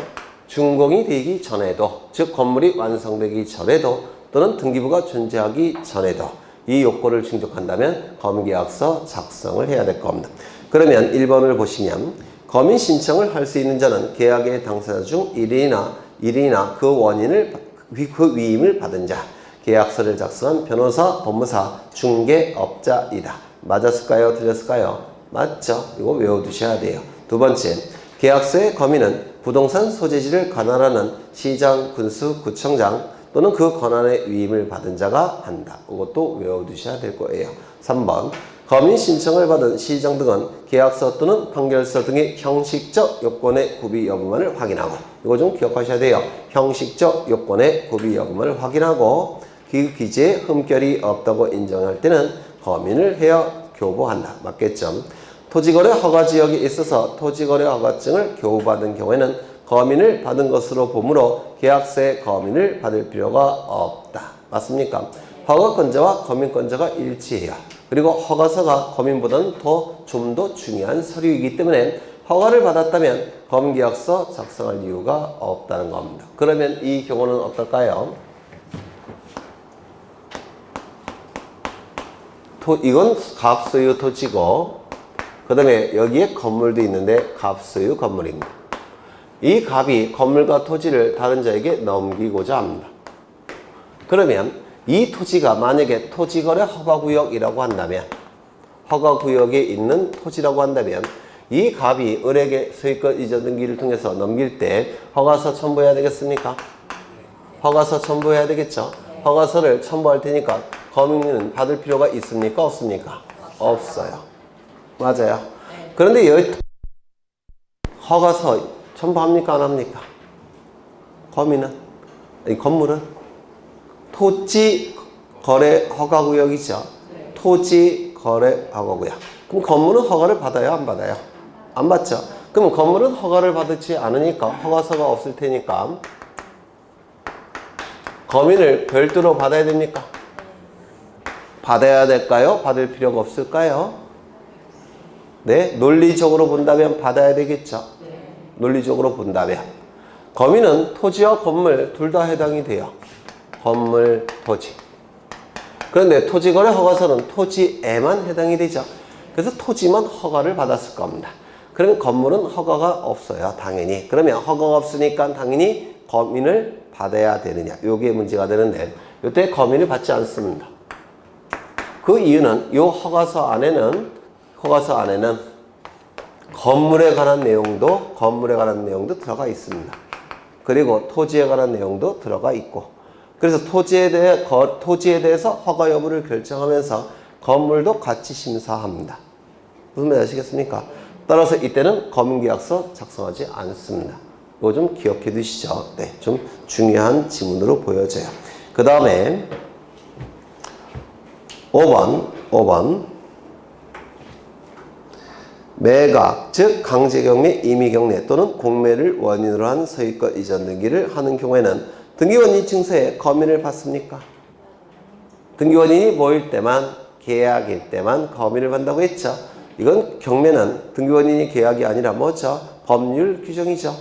준공이 되기 전에도, 즉 건물이 완성되기 전에도 또는 등기부가 존재하기 전에도 이 요건을 충족한다면 거민계약서 작성을 해야 될 겁니다. 그러면 1번을 보시면 거민 신청을 할 수 있는 자는 계약의 당사자 중 1인이나 그 원인을 그 위임을 받은 자, 계약서를 작성한 변호사, 법무사, 중개업자이다. 맞았을까요? 틀렸을까요? 맞죠? 이거 외워두셔야 돼요. 두 번째, 계약서의 거민은 부동산 소재지를 관할하는 시장, 군수, 구청장 또는 그 권한의 위임을 받은 자가 한다. 이것도 외워두셔야 될 거예요. 3번, 거민 신청을 받은 시장 등은 계약서 또는 판결서 등의 형식적 요건의 구비 여부만을 확인하고, 이거 좀 기억하셔야 돼요. 형식적 요건의 구비 여부만을 확인하고 그 기재에 흠결이 없다고 인정할 때는 거민을 헤어 교부한다. 맞겠죠? 토지거래 허가지역에 있어서 토지거래 허가증을 교부받은 경우에는 거민을 받은 것으로 보므로 계약서에 거민을 받을 필요가 없다. 맞습니까? 허가권자와 거민권자가 일치해요. 그리고 허가서가 거민보다는 좀 더 중요한 서류이기 때문에 허가를 받았다면 거민계약서 작성할 이유가 없다는 겁니다. 그러면 이 경우는 어떨까요? 이건 갑소유 토지고, 그 다음에 여기에 건물도 있는데 갑소유 건물입니다. 이 갑이 건물과 토지를 다른 자에게 넘기고자 합니다. 그러면 이 토지가 만약에 토지거래 허가구역이라고 한다면, 허가구역에 있는 토지라고 한다면 이 갑이 을에게 소유권 이전 등기를 통해서 넘길 때 허가서 첨부해야 되겠습니까? 허가서 첨부해야 되겠죠? 허가서를 첨부할 테니까 거민은 받을 필요가 있습니까? 없습니까? 없어요. 맞아요. 그런데 여기 허가서 첨부합니까? 안 합니까? 거민은? 이 건물은? 토지 거래 허가구역이죠. 토지 거래 허가구역. 그럼 건물은 허가를 받아요? 안 받아요? 안 받죠. 그럼 건물은 허가를 받지 않으니까 허가서가 없을 테니까 거민을 별도로 받아야 됩니까? 받아야 될까요? 받을 필요가 없을까요? 네, 논리적으로 본다면 받아야 되겠죠. 논리적으로 본다면 거민은 토지와 건물 둘 다 해당이 돼요. 건물, 토지. 그런데 토지거래 허가서는 토지에만 해당이 되죠. 그래서 토지만 허가를 받았을 겁니다. 그러면 건물은 허가가 없어요. 당연히. 그러면 허가가 없으니까 당연히 거민을 받아야 되느냐. 요게 문제가 되는데 이때 거민을 받지 않습니다. 그 이유는 요 허가서 안에는 건물에 관한 내용도 들어가 있습니다. 그리고 토지에 관한 내용도 들어가 있고, 그래서 토지에 대해서 허가 여부를 결정하면서 건물도 같이 심사합니다. 무슨 말인지 아시겠습니까? 따라서 이때는 거민계약서 작성하지 않습니다. 이거 좀 기억해 두시죠. 네, 좀 중요한 지문으로 보여져요. 그 다음에 5번 매각, 즉 강제경매, 임의경매 또는 공매를 원인으로 한 소유권 이전 등기를 하는 경우에는 등기원인 증서에 거민을 받습니까? 등기원인이 뭐일 때만, 계약일 때만 거민을 받는다고 했죠. 이건 경매는 등기원인이 계약이 아니라 뭐죠? 법률 규정이죠.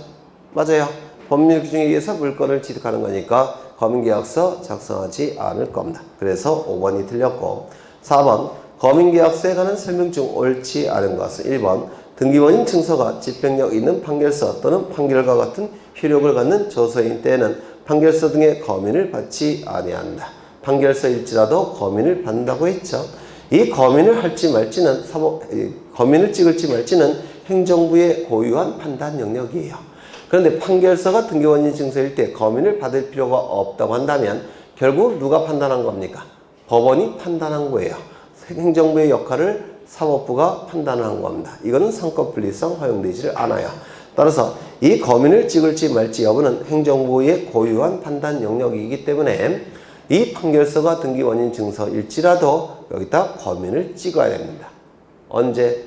맞아요. 법률 규정에 의해서 물건을 취득하는 거니까 거민계약서 작성하지 않을 겁니다. 그래서 5번이 틀렸고, 4번 거민계약서에 관한 설명 중 옳지 않은 것은 1번 등기원인 증서가 집행력 있는 판결서 또는 판결과 같은 효력을 갖는 조서인 때에는 판결서 등의 거민을 받지 아니한다. 판결서일지라도 거민을 받는다고 했죠. 이 거민을 할지 말지는 거민을 찍을지 말지는 행정부의 고유한 판단 영역이에요. 그런데 판결서가 등기원인 증서일 때 거민을 받을 필요가 없다고 한다면 결국 누가 판단한 겁니까? 법원이 판단한 거예요. 행정부의 역할을 사법부가 판단한 겁니다. 이거는 상권분리성 허용되지를 않아요. 따라서 이 거민을 찍을지 말지 여부는 행정부의 고유한 판단 영역이기 때문에 이 판결서가 등기원인 증서일지라도 여기다 거민을 찍어야 됩니다. 언제?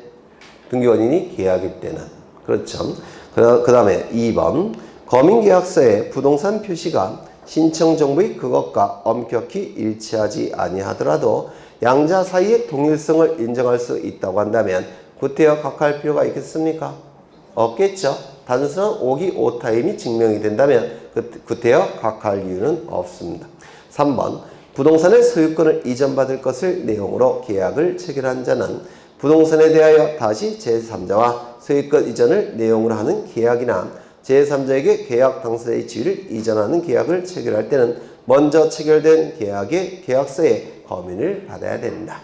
등기원인이 계약일 때는. 그렇죠. 그 다음에 2번 거민계약서에 부동산 표시가 신청 정보의 그것과 엄격히 일치하지 아니하더라도 양자 사이의 동일성을 인정할 수 있다고 한다면 구태여 각하할 필요가 있겠습니까? 없겠죠. 단순한 오기 오타임이 증명이 된다면 구태여 각하할 이유는 없습니다. 3번 부동산의 소유권을 이전받을 것을 내용으로 계약을 체결한 자는 부동산에 대하여 다시 제3자와 소유권 이전을 내용으로 하는 계약이나 제3자에게 계약 당사자의 지위를 이전하는 계약을 체결할 때는 먼저 체결된 계약의 계약서에 검인을 받아야 된다.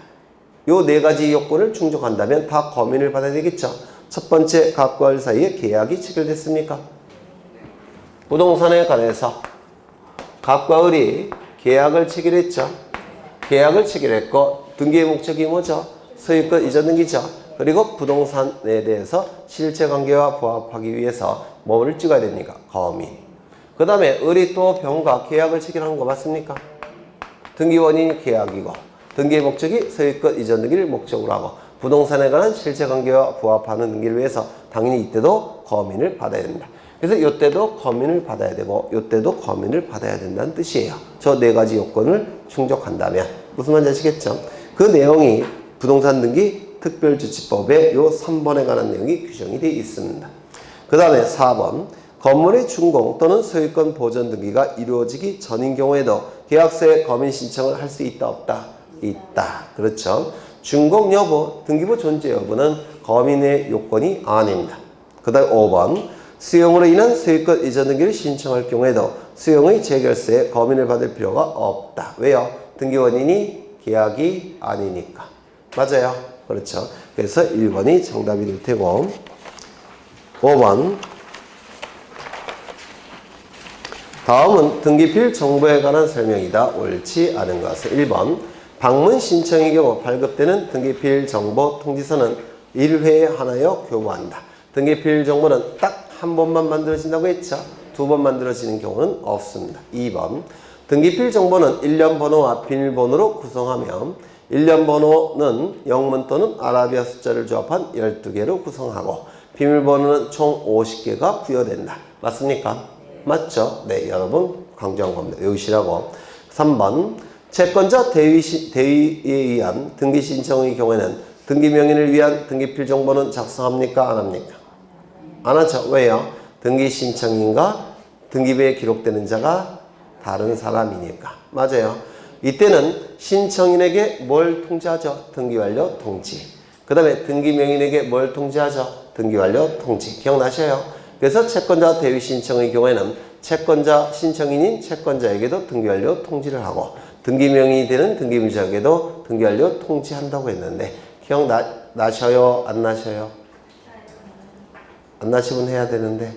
요 네 가지 요건을 충족한다면 다 검인을 받아야 되겠죠. 첫 번째, 갑과 을 사이에 계약이 체결됐습니까? 부동산에 관해서 갑과 을이 계약을 체결했죠. 계약을 체결했고 등기의 목적이 뭐죠? 소유권 이전 등기죠. 그리고 부동산에 대해서 실체관계와 부합하기 위해서 뭐를 찍어야 됩니까? 검인. 그 다음에 을이 또 병과 계약을 체결하는 거 맞습니까? 등기 원인이 계약이고 등기의 목적이 소유권 이전 등기를 목적으로 하고 부동산에 관한 실체관계와 부합하는 등기를 위해서 당연히 이때도 검인을 받아야 된다. 그래서 이때도 검인을 받아야 되고 이때도 검인을 받아야 된다는 뜻이에요. 저 네 가지 요건을 충족한다면 무슨 말인지 아시겠죠? 그 내용이 부동산 등기 특별조치법의 요 3번에 관한 내용이 규정이 되어 있습니다. 그 다음에 4번 건물의 준공 또는 소유권 보전 등기가 이루어지기 전인 경우에도 계약서에 검인 신청을 할 수 있다 없다? 있다. 그렇죠. 준공 여부, 등기부 존재 여부는 검인의 요건이 아닙니다. 그 다음 5번 수용으로 인한 소유권 이전 등기를 신청할 경우에도 수용의 재결서에 검인을 받을 필요가 없다. 왜요? 등기 원인이 계약이 아니니까. 맞아요. 그렇죠. 그래서 1번이 정답이 될 테고 5번 다음은 등기필 정보에 관한 설명이다. 옳지 않은 것은 1번 방문 신청의 경우 발급되는 등기필 정보 통지서는 1회에 하나여 교부한다. 등기필 정보는 딱 한 번만 만들어진다고 했죠. 두 번 만들어지는 경우는 없습니다. 2번 등기필 정보는 일련 번호와 비밀번호로 구성하며 일련 번호는 영문 또는 아라비아 숫자를 조합한 12개로 구성하고 비밀번호는 총 50개가 부여된다. 맞습니까? 맞죠? 네, 여러분 강조한 겁니다. 외우시라고. 3번 채권자 대위에 의한 등기 신청의 경우에는 등기 명인을 위한 등기필 정보는 작성합니까? 안 합니까? 안 하죠. 왜요? 등기 신청인과 등기부에 기록되는 자가 다른 사람이니까. 맞아요. 이때는 신청인에게 뭘 통지하죠? 등기완료 통지. 그 다음에 등기명인에게 뭘 통지하죠? 등기완료 통지. 기억나셔요? 그래서 채권자 대위 신청의 경우에는 채권자 신청인인 채권자에게도 등기완료 통지를 하고 등기명인이 되는 등기부자에게도 등기완료 통지한다고 했는데 기억나셔요? 안 나셔요? 안 나시면 해야 되는데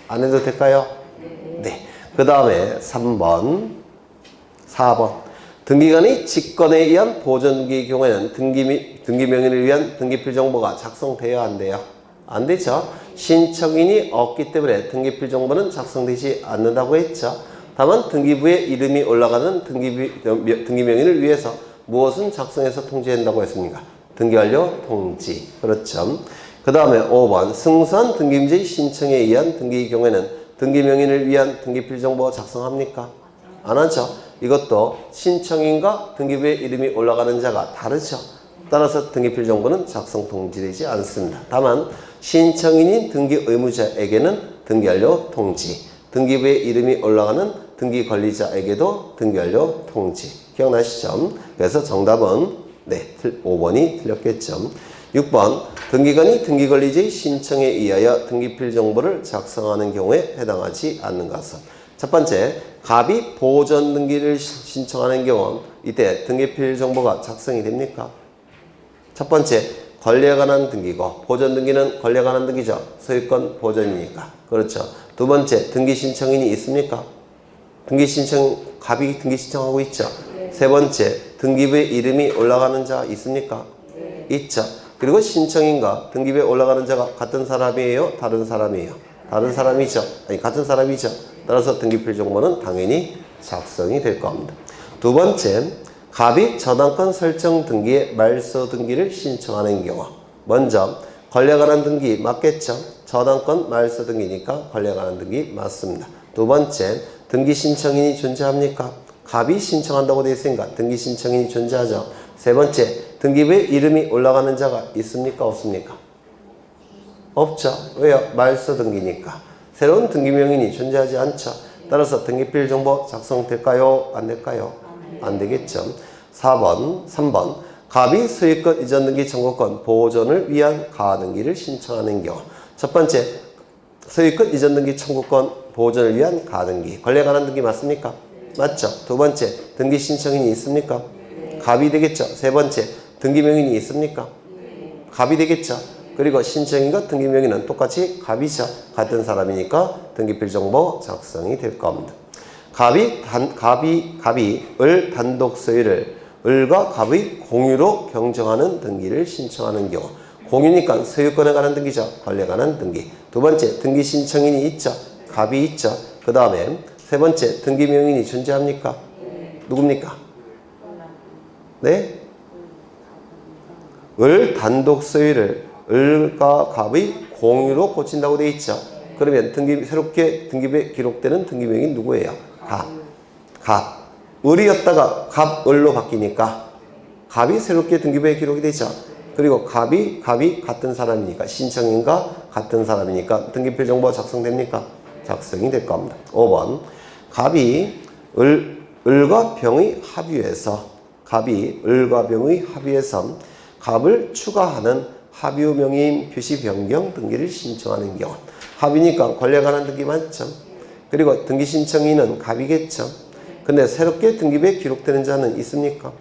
안 해도 될까요? 네. 그 다음에 3번 4번 등기관의 직권에 의한 보존등기의 경우에는 등기명인을 위한 등기필 정보가 작성되어야 한대요. 안 되죠. 신청인이 없기 때문에 등기필 정보는 작성되지 않는다고 했죠. 다만 등기부에 이름이 올라가는 등기명인을 위해서 무엇은 작성해서 통지한다고 했습니까? 등기완료 통지. 그렇죠. 그 다음에 5번 승소한 등기문제의 신청에 의한 등기의 경우에는 등기명인을 위한 등기필 정보 작성합니까? 안 하죠. 이것도 신청인과 등기부에 이름이 올라가는 자가 다르죠. 따라서 등기필 정보는 작성 통지되지 않습니다. 다만 신청인인 등기 의무자에게는 등기완료 통지, 등기부에 이름이 올라가는 등기 관리자에게도 등기완료 통지. 기억나시죠? 그래서 정답은 네, 5번이 틀렸겠죠. 6번 등기관이 등기관리자의 신청에 의하여 등기필 정보를 작성하는 경우에 해당하지 않는 것은 첫 번째, 갑이 보전 등기를 신청하는 경우 이때 등기필 정보가 작성이 됩니까? 첫 번째, 권리에 관한 등기고 보전 등기는 권리에 관한 등기죠. 소유권 보전이니까. 그렇죠. 두 번째, 등기 신청인이 있습니까? 갑이 등기 신청하고 있죠. 세 번째, 등기부에 이름이 올라가는 자 있습니까? 있죠. 그리고 신청인과 등기부에 올라가는 자가 같은 사람이에요? 다른 사람이에요? 다른 사람이죠. 아니, 같은 사람이죠. 따라서 등기필 정보는 당연히 작성이 될 겁니다. 두 번째, 갑이 저당권 설정 등기에 말소 등기를 신청하는 경우 먼저 권리에 관한 등기 맞겠죠? 저당권 말소 등기니까 권리에 관한 등기 맞습니다. 두 번째, 등기 신청인이 존재합니까? 갑이 신청한다고 되어 있으니까 등기 신청인이 존재하죠. 세 번째, 등기부에 이름이 올라가는 자가 있습니까? 없습니까? 없죠. 왜요? 말소 등기니까. 새로운 등기명인이 존재하지 않죠. 따라서 등기필 정보 작성될까요? 안 될까요? 안 되겠죠. 3번. 갑이 소유권 이전 등기 청구권 보존을 위한 가등기를 신청하는 경우. 첫 번째, 소유권 이전 등기 청구권 보존을 위한 가등기. 권리에 관한 등기 맞습니까? 맞죠. 두 번째, 등기 신청인이 있습니까? 갑이 되겠죠. 세 번째, 등기명인이 있습니까? 갑이 되겠죠. 그리고 신청인과 등기명인은 똑같이 갑이죠. 같은 사람이니까 등기필 정보 작성이 될 겁니다. 갑이 을 단독 소유를 을과 갑의 공유로 경정하는 등기를 신청하는 경우. 공유니까 소유권에 관한 등기죠. 권리에 관한 등기. 두 번째, 등기 신청인이 있죠. 갑이 있죠. 그 다음에 세 번째, 등기명인이 존재합니까? 누굽니까? 네? 을 단독 소유를 을과 갑의 공유로 고친다고 되어 있죠. 그러면 새롭게 등기부에 기록되는 등기명인 누구예요? 갑. 을이었다가 갑을로 바뀌니까 갑이 새롭게 등기부에 기록이 되죠. 그리고 갑이 같은 사람이니까 신청인과 같은 사람이니까 등기필 정보 작성됩니까? 작성이 될 겁니다. 5번. 갑이 을과 병의 합의에서 갑을 추가하는 합의 명의인 표시 변경 등기를 신청하는 경우. 합의니까 권리에 관한 등기 맞죠. 그리고 등기 신청인은 갑이겠죠. 근데 새롭게 등기부에 기록되는 자는 있습니까?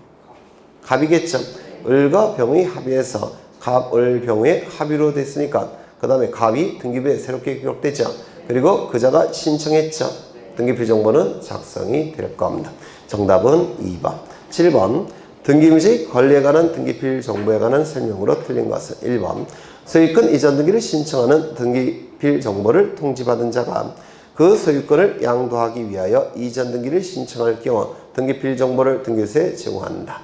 갑이겠죠. 을과 병의 합의에서 갑, 을, 병의 합의로 됐으니까 그 다음에 갑이 등기부에 새롭게 기록되죠. 그리고 그자가 신청했죠. 등기필 정보는 작성이 될 겁니다. 정답은 2번. 7번. 등기문제의 권리에 관한 등기필 정보에 관한 설명으로 틀린 것은 1번. 소유권 이전 등기를 신청하는 등기필 정보를 통지받은 자가 그 소유권을 양도하기 위하여 이전 등기를 신청할 경우 등기필 정보를 등기소에 제공한다.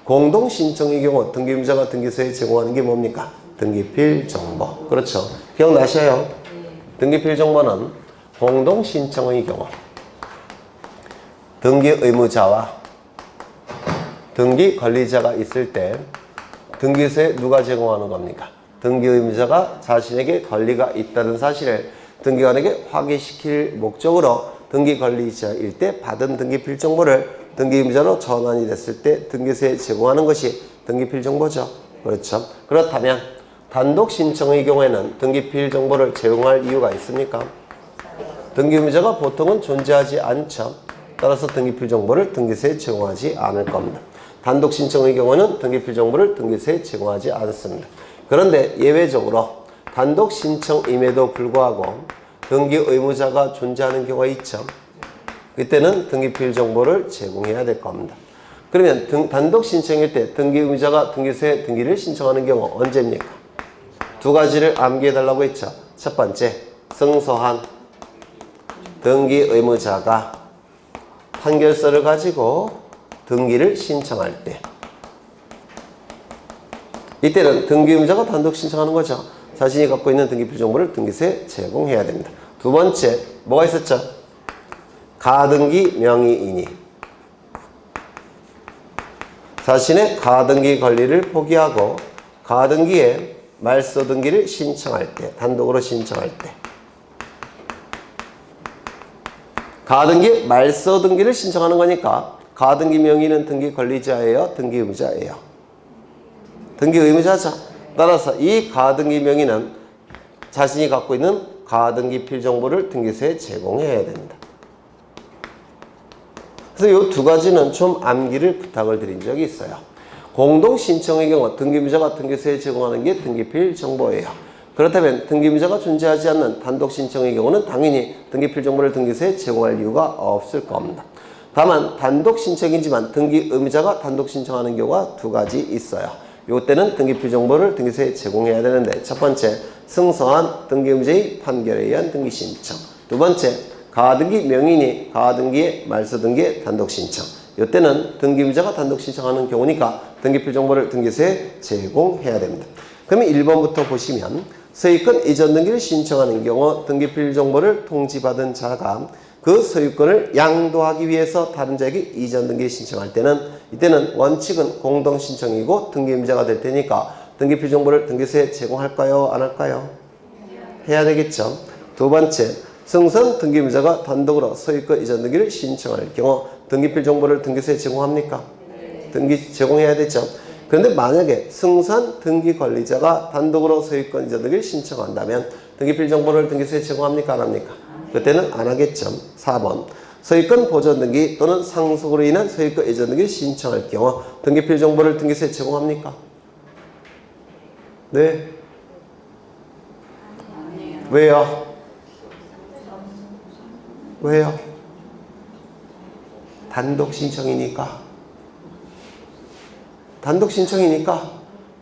공동 신청의 경우 등기문자가 등기소에 제공하는 게 뭡니까? 등기필 정보. 그렇죠. 기억나셔요? 등기필 정보는 공동 신청의 경우 등기 의무자와 등기 권리자가 있을 때 등기소에 누가 제공하는 겁니까? 등기 의무자가 자신에게 권리가 있다는 사실을 등기관에게 확인시킬 목적으로 등기 권리자일 때 받은 등기필 정보를 등기 의무자로 전환이 됐을 때 등기소에 제공하는 것이 등기필 정보죠. 그렇죠. 그렇다면 단독 신청의 경우에는 등기필 정보를 제공할 이유가 있습니까? 등기 의무자가 보통은 존재하지 않죠. 따라서 등기필 정보를 등기소에 제공하지 않을 겁니다. 단독 신청의 경우는 등기필 정보를 등기소에 제공하지 않습니다. 그런데 예외적으로 단독 신청임에도 불구하고 등기 의무자가 존재하는 경우가 있죠. 이때는 등기필 정보를 제공해야 될 겁니다. 그러면 단독 신청일 때 등기 의무자가 등기소에 등기를 신청하는 경우 언제입니까? 두 가지를 암기해 달라고 했죠. 첫 번째, 승소한 등기 의무자가 판결서를 가지고 등기를 신청할 때, 이때는 등기 의무자가 단독 신청하는 거죠. 자신이 갖고 있는 등기필 정보를 등기소에 제공해야 됩니다. 두 번째, 뭐가 있었죠? 가등기 명의인이 자신의 가등기 권리를 포기하고 가등기에 말소 등기를 신청할 때, 단독으로 신청할 때, 가등기 말소 등기를 신청하는 거니까 가등기 명의는 등기 권리자예요? 등기 의무자예요? 등기 의무자죠. 따라서 이 가등기 명의는 자신이 갖고 있는 가등기 필 정보를 등기소에 제공해야 됩니다. 그래서 이 두 가지는 좀 암기를 부탁을 드린 적이 있어요. 공동 신청의 경우 등기 의무자가 등기소에 제공하는 게 등기필 정보예요. 그렇다면 등기 의무자가 존재하지 않는 단독 신청의 경우는 당연히 등기필 정보를 등기소에 제공할 이유가 없을 겁니다. 다만 단독 신청이지만 등기 의무자가 단독 신청하는 경우가 두 가지 있어요. 이때는 등기필 정보를 등기소에 제공해야 되는데, 첫 번째, 승소한 등기 의무자의 판결에 의한 등기 신청. 두 번째, 가등기 명인이 가등기에 말소 등기에 단독 신청. 이때는 등기 의무자가 단독 신청하는 경우니까 등기필 정보를 등기소에 제공해야 됩니다. 그러면 1번부터 보시면 소유권 이전 등기를 신청하는 경우 등기필 정보를 통지받은 자가 그 소유권을 양도하기 위해서 다른 자에게 이전 등기 신청할 때는 이때는 원칙은 공동 신청이고 등기 의무자가 될 테니까 등기필 정보를 등기소에 제공할까요? 안 할까요? 해야 되겠죠. 두 번째, 승선 등기 의무자가 단독으로 소유권 이전 등기를 신청할 경우 등기필 정보를 등기소에 제공합니까? 등기 제공해야 되죠. 그런데 만약에 승선 등기 관리자가 단독으로 소유권 이전 등기를 신청한다면 등기필 정보를 등기소에 제공합니까? 안 합니까? 그때는 안 하겠죠. 4번. 소유권 보존 등기 또는 상속으로 인한 소유권 이전 등기를 신청할 경우 등기필 정보를 등기소에 제공합니까? 네. 왜요? 왜요? 단독 신청이니까. 단독 신청이니까.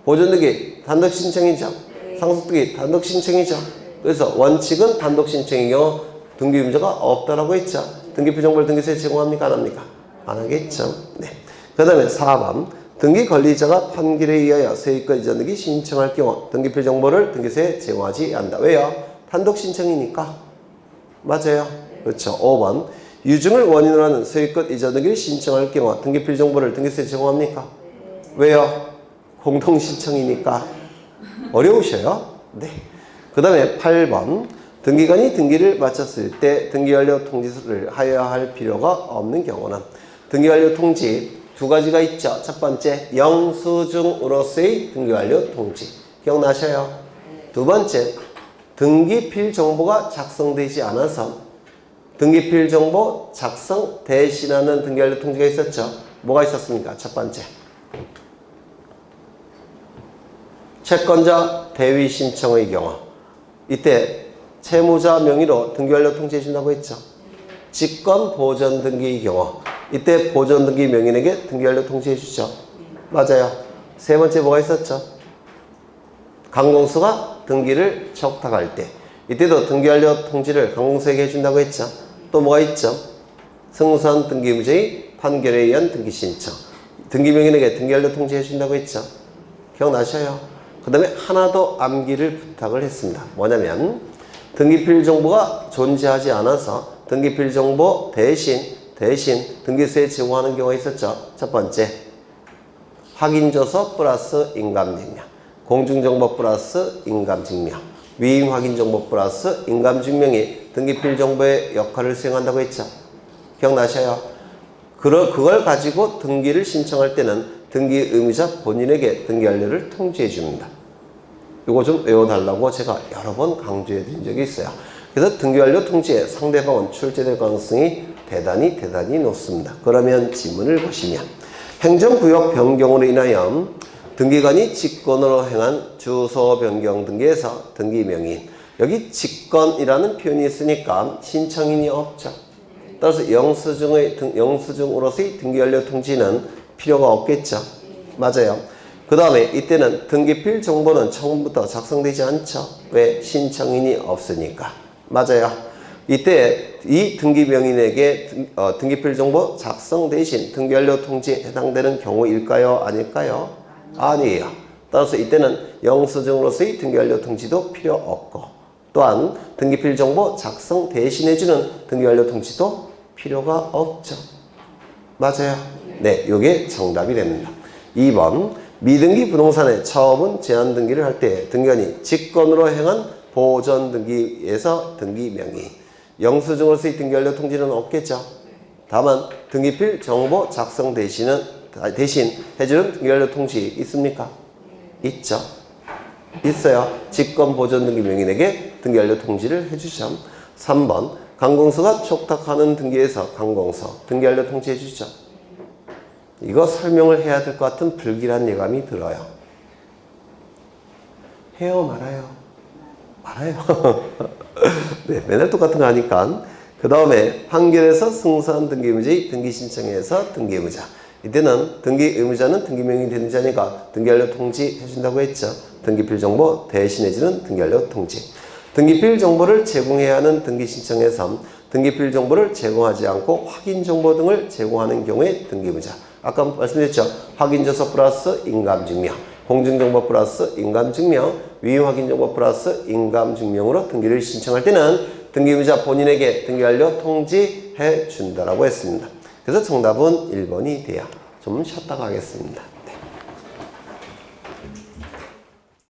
보존 등기 단독 신청이죠. 상속 등기 단독 신청이죠. 그래서 원칙은 단독 신청의 경우 등기 의무자가 없다라고 했죠. 등기필 정보를 등기소에 제공합니까? 안 합니까? 안 하겠죠. 네. 그 다음에 4번. 등기 관리자가 판결에 의하여 소유권 이전 등기 신청할 경우 등기필 정보를 등기소에 제공하지 않는다. 왜요? 단독 신청이니까. 맞아요. 그렇죠. 5번. 유증을 원인으로 하는 소유권 이전 등기를 신청할 경우 등기필 정보를 등기소에 제공합니까? 왜요? 공동 신청이니까. 어려우셔요? 네. 그 다음에 8번. 등기관이 등기를 마쳤을 때 등기완료 통지를 하여야 할 필요가 없는 경우는 등기완료 통지 두 가지가 있죠. 첫 번째, 영수증으로서의 등기완료 통지. 기억나셔요? 두 번째, 등기필 정보가 작성되지 않아서 등기필 정보 작성 대신하는 등기완료 통지가 있었죠. 뭐가 있었습니까? 첫 번째, 채권자 대위 신청의 경우 이때 채무자 명의로 등기완료 통지해 준다고 했죠. 직권 보전 등기의 경우 이때 보전 등기 명인에게 등기완료 통지해 주죠. 맞아요. 세 번째 뭐가 있었죠? 강공수가 등기를 척탁할 때 이때도 등기완료 통지를 강공수에게 해준다고 했죠. 또 뭐가 있죠? 승선 등기 의무자의 판결에 의한 등기 신청 등기 명인에게 등기완료 통지해 준다고 했죠. 기억나셔요? 그 다음에 하나 더 암기를 부탁을 했습니다. 뭐냐면 등기필 정보가 존재하지 않아서 등기필 정보 대신 등기소에 제공하는 경우가 있었죠. 첫 번째, 확인조서 플러스 인감증명, 공중정보 플러스 인감증명, 위임 확인정보 플러스 인감증명이 등기필 정보의 역할을 수행한다고 했죠. 기억나셔요? 그걸 가지고 등기를 신청할 때는 등기 의무자 본인에게 등기완료를 통지해 줍니다. 이거 좀 외워달라고 제가 여러 번 강조해 드린 적이 있어요. 그래서 등기완료 통지에 상대방은 출제될 가능성이 대단히 높습니다. 그러면 지문을 보시면 행정구역 변경으로 인하여 등기관이 직권으로 행한 주소 변경 등기에서 등기명인 여기 직권이라는 표현이 있으니까 신청인이 없죠. 따라서 영수증으로서의 등기완료 통지는 필요가 없겠죠. 맞아요. 그 다음에 이때는 등기필 정보는 처음부터 작성되지 않죠. 왜? 신청인이 없으니까. 맞아요. 이때 이 등기명인에게 등기필 정보 작성 대신 등기완료 통지에 해당되는 경우일까요? 아닐까요? 아니에요. 따라서 이때는 영수증으로서의 등기완료 통지도 필요 없고 또한 등기필 정보 작성 대신해주는 등기완료 통지도 필요가 없죠. 맞아요. 네, 이게 정답이 됩니다. 2번. 미등기 부동산의 처분 제한 등기를 할 때 등기관이 직권으로 행한 보전 등기에서 등기명의 영수증으로서의 등기완료 통지는 없겠죠. 다만 등기필 정보 작성 대신 해주는 등기완료 통지 있습니까? 있죠. 있어요. 직권 보전 등기 명인에게 등기완료 통지를 해주죠. 3번 강공서가 촉탁하는 등기에서 강공서 등기완료 통지해 주죠. 이거 설명을 해야 될 것 같은 불길한 예감이 들어요. 해요, 말아요? 말아요. 네, 맨날 똑같은 거 하니까. 그 다음에 판결에서 승소한 등기의무자의 등기신청에서 등기의무자. 이때는 등기의무자는 등기명이 되는 자니까 등기완료 통지 해준다고 했죠. 등기필 정보 대신해주는 등기완료 통지. 등기필 정보를 제공해야 하는 등기신청에서 등기필 정보를 제공하지 않고 확인정보 등을 제공하는 경우에 등기의무자. 아까 말씀드렸죠. 확인조서 플러스 인감증명, 공증정보 플러스 인감증명, 위임 확인정보 플러스 인감증명으로 등기를 신청할 때는 등기의무자 본인에게 등기 완료 통지해 준다라고 했습니다. 그래서 정답은 1번이 돼요. 좀 쉬었다가 하겠습니다.